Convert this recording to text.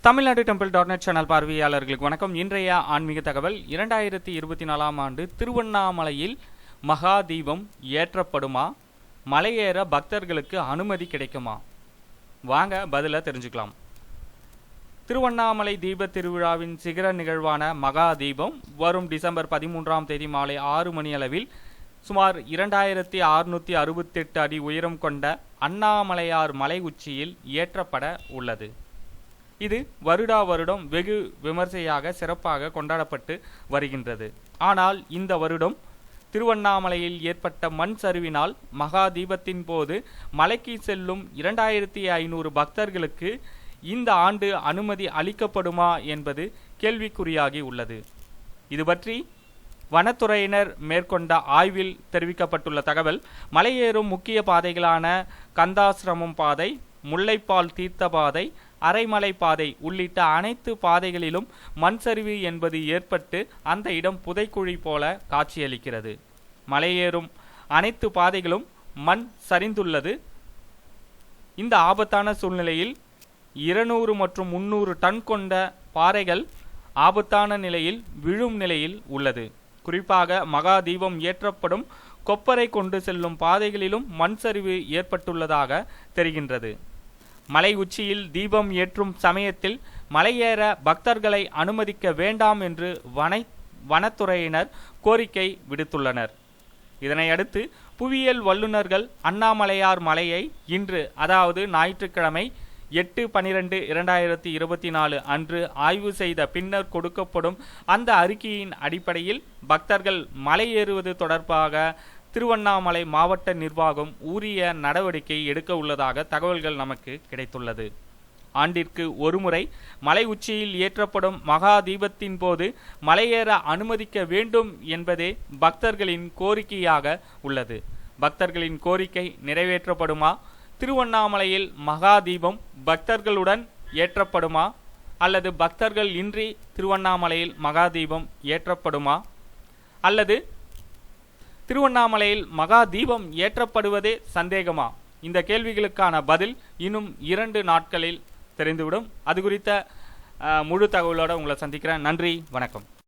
Tamil Nadu டெம்பிள்.net channel பார்வையாளர்களுக்கு வணக்கம். இன்றைய ஆன்மீக தகவல் 2024ஆம் ஆண்டு திருவண்ணாமலையில் மகா தீபம் ஏற்றப்படுமா? மலையேற பக்தர்களுக்கு அனுமதி கிடைக்குமா? வாங்க பதில தெரிஞ்சுக்கலாம். திருவண்ணாமலை தீப திருவிழாவின் சிகர நிகழ்வான மகா தீபம் வரும் டிசம்பர் 13ஆம் தேதி மாலை 6 மணி அளவில் சுமார் 2668 அடி உயரம் கொண்ட அண்ணாமலையார் மலை உச்சியில் ஏற்றப்பட உள்ளது. இது வருடா வருடம் வெகு விமர்சையாக சிறப்பாக கொண்டாடப்பட்டு வருகின்றது. ஆனால் இந்த வருடம் திருவண்ணாமலையில் ஏற்பட்ட மண் சரிவினால் மகா தீபத்தின் போது மலைக்கு செல்லும் 2500 பக்தர்களுக்கு இந்த ஆண்டு அனுமதி அளிக்கப்படுமா என்பது கேள்விக்குறியாகி உள்ளது. இது பற்றி வனத்துறையினர் மேற்கொண்ட ஆய்வில் தெரிவிக்கப்பட்டுள்ள தகவல், மலையேறும் முக்கிய பாதைகளான கந்தாசிரமம் பாதை, முல்லைப்பால் தீர்த்த பாதை, அரைமலை பாதை உள்ளிட்ட அனைத்து பாதைகளிலும் மண் சரிவு என்பது ஏற்பட்டு அந்த இடம் புதைக்குழி போல காட்சியளிக்கிறது. மலையேறும் அனைத்து பாதைகளும் மண் சரிந்துள்ளது. இந்த ஆபத்தான சூழ்நிலையில் 200 மற்றும் 300 டன் கொண்ட பாறைகள் ஆபத்தான நிலையில் விழும் நிலையில் உள்ளது. குறிப்பாக மகா தீபம் ஏற்றப்படும் கொப்பரை கொண்டு செல்லும் பாதைகளிலும் மண் சரிவு ஏற்பட்டுள்ளதாக தெரிகின்றது. மலை உச்சியில் தீபம் ஏற்றும் சமயத்தில் மலையேற பக்தர்களை அனுமதிக்க வேண்டாம் என்று வனத்துறையினர் கோரிக்கை விடுத்துள்ளனர். இதனையடுத்து புவியியல் வல்லுநர்கள் அண்ணாமலையார் மலையை இன்று, அதாவது ஞாயிற்றுக்கிழமை 8/12/2024 அன்று ஆய்வு செய்த பின்னர் கொடுக்கப்படும் அந்த அறிக்கையின் அடிப்படையில் பக்தர்கள் மலையேறுவது தொடர்பாக திருவண்ணாமலை மாவட்ட நிர்வாகம் உரிய நடவடிக்கை எடுக்க உள்ளதாக தகவல்கள் நமக்கு கிடைத்துள்ளது. ஆண்டிற்கு ஒருமுறை மலை உச்சியில் ஏற்றப்படும் மகா தீபத்தின் போது மலையேற அனுமதிக்க வேண்டும் என்பதே பக்தர்களின் கோரிக்கையாக உள்ளது. பக்தர்களின் கோரிக்கை நிறைவேற்றப்படுமா? திருவண்ணாமலையில் மகா தீபம் பக்தர்களுடன் ஏற்றப்படுமா அல்லது பக்தர்கள் இன்றி திருவண்ணாமலையில் மகா தீபம் ஏற்றப்படுமா அல்லது திருவண்ணாமலையில் மகா தீபம் ஏற்றப்படுவதே சந்தேகமா? இந்த கேள்விகளுக்கான பதில் இன்னும் 2 நாட்களில் தெரிந்துவிடும். அது குறித்த முழு தகவலோடு உங்களை சந்திக்கிறேன். நன்றி, வணக்கம்.